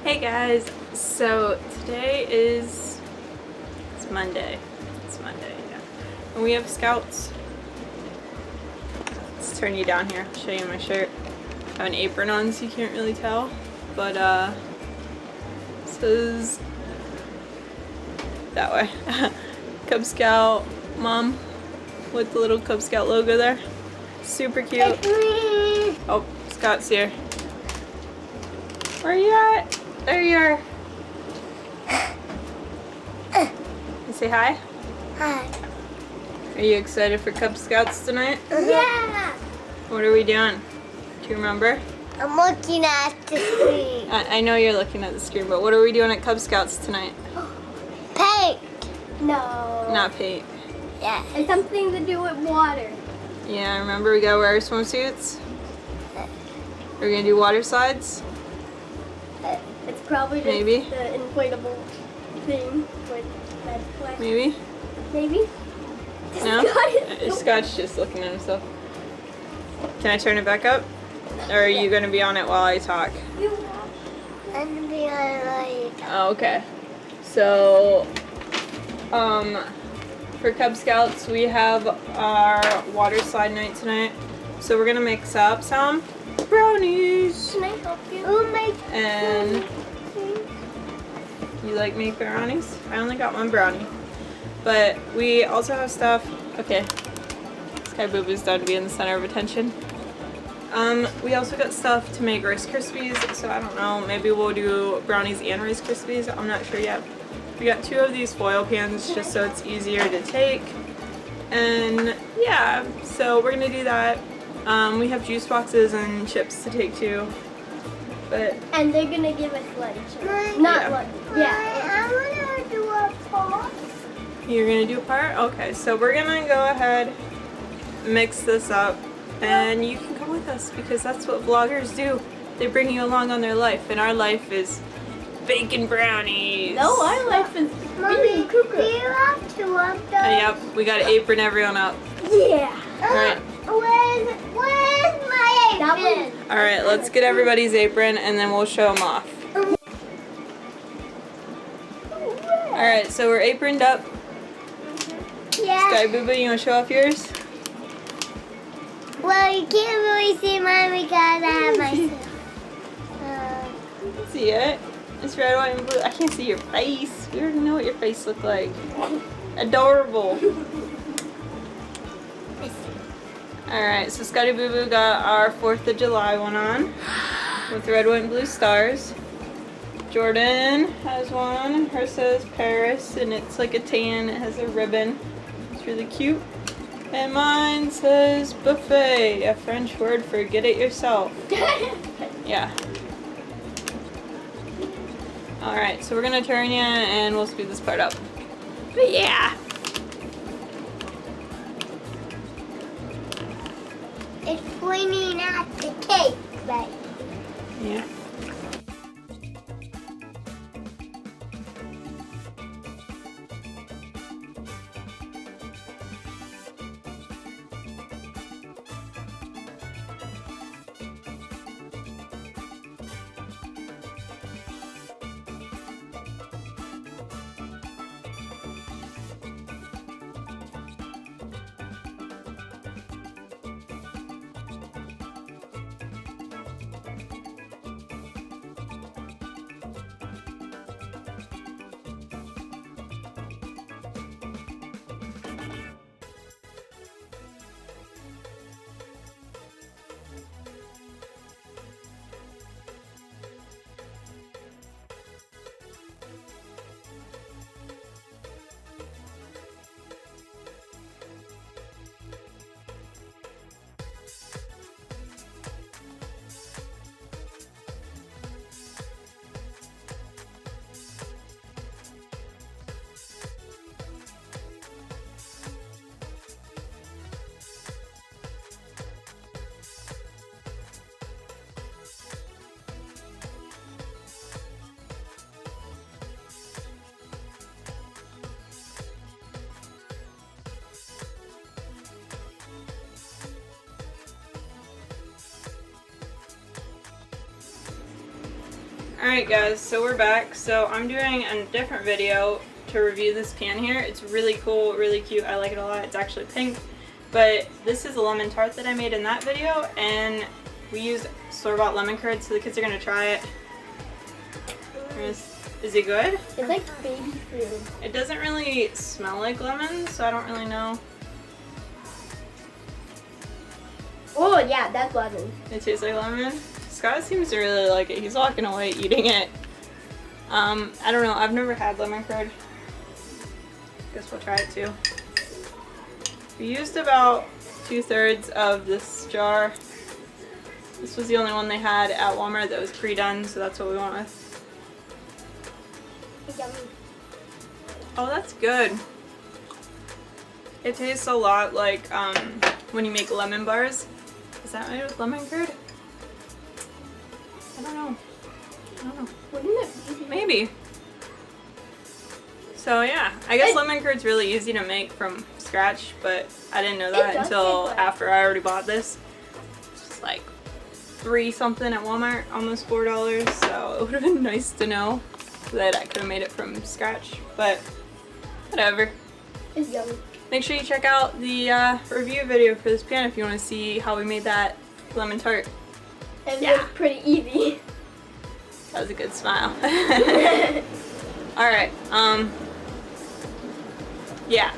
Hey guys, so today it's Monday. It's Monday, yeah. And we have scouts. Let's turn you down here, show you my shirt. I have an apron on so you can't really tell. But it says that way. Cub Scout mom with the little Cub Scout logo there. Super cute. Oh, Scout's here. Where are you at? There you are. You say hi? Hi. Are you excited for Cub Scouts tonight? Yeah. What are we doing? Do you remember? I'm looking at the screen. I know you're looking at the screen, but what are we doing at Cub Scouts tonight? Paint. No. Not paint. Yeah. It's something to do with water. Yeah, remember we gotta wear our swimsuits? We're gonna do water slides? It's probably just Maybe. the inflatable thing with that flash. Maybe? Maybe? No? Scott is- Scott's just looking at himself. Can I turn it back up? Or are you gonna be on it while I talk? I'm gonna be alright. Oh, okay. So, for Cub Scouts, we have our water slide night tonight. So we're gonna mix up some brownies. Can I help you? Oh my. And you like make brownies? I only got one brownie. But we also have stuff. Okay. Sky Boo Boo's done to be in the center of attention. We also got stuff to make Rice Krispies, so I don't know, maybe we'll do brownies and Rice Krispies, I'm not sure yet. We got 2 of these foil pans just so it's easier to take. And yeah, so we're gonna do that. We have juice boxes and chips to take too. But And they're gonna give us lunch. Mine. Not Yeah. lunch. Yeah. I wanna do a pot. you're gonna do a part? Okay, so we're gonna go ahead, mix this up, and you can come with us because that's what vloggers do. They bring you along on their life, and our life is bacon brownies. No, our life is Mommy, being do cuckoo. you have 2 of those? Yep, we gotta apron everyone up. Yeah. Alright. Where's my That apron? Alright, let's get everybody's apron and then we'll show them off. Alright, so we're aproned up. Yeah. Sky Boo Boo, you wanna show off yours? Well, you can't really see mine because I have my. You can see it. It's red, white, and blue. I can't see your face. We already know what your face looked like. Adorable. Alright, so Scotty Boo Boo got our 4th of July one on with red, white, and blue stars. Jordan has one. Hers says Paris, and it's like a tan. It has a ribbon. It's really cute. And mine says buffet, a French word for get it yourself. Yeah. Alright, so we're gonna turn you and we'll speed this part up. But yeah. It's pointing at the cake, right? Yeah. Alright guys, so we're back. So I'm doing a different video to review this pan here. It's really cool, really cute. I like it a lot. It's actually pink. But this is a lemon tart that I made in that video, and we used store-bought lemon curd, so the kids are going to try it. Is it good? It's like baby food. It doesn't really smell like lemon, so I don't really know. Oh yeah, that's lemon. It tastes like lemon. Scott seems to really like it. He's walking away eating it. I don't know. I've never had lemon curd. Guess we'll try it too. We used about 2/3 of this jar. This was the only one they had at Walmart that was pre-done, so that's what we went with. Yummy. Oh, that's good. It tastes a lot like when you make lemon bars. Is that made with lemon curd? I don't know. Wouldn't it be? Maybe. So yeah, I guess lemon curd's really easy to make from scratch, but I didn't know that until taste like- after I already bought this. It's just like $3 something at Walmart, almost $4, so it would have been nice to know that I could have made it from scratch, but whatever. It's yummy. Make sure you check out the review video for this pan if you want to see how we made that lemon tart. It Yeah. was pretty easy. That was a good smile. Alright, yeah.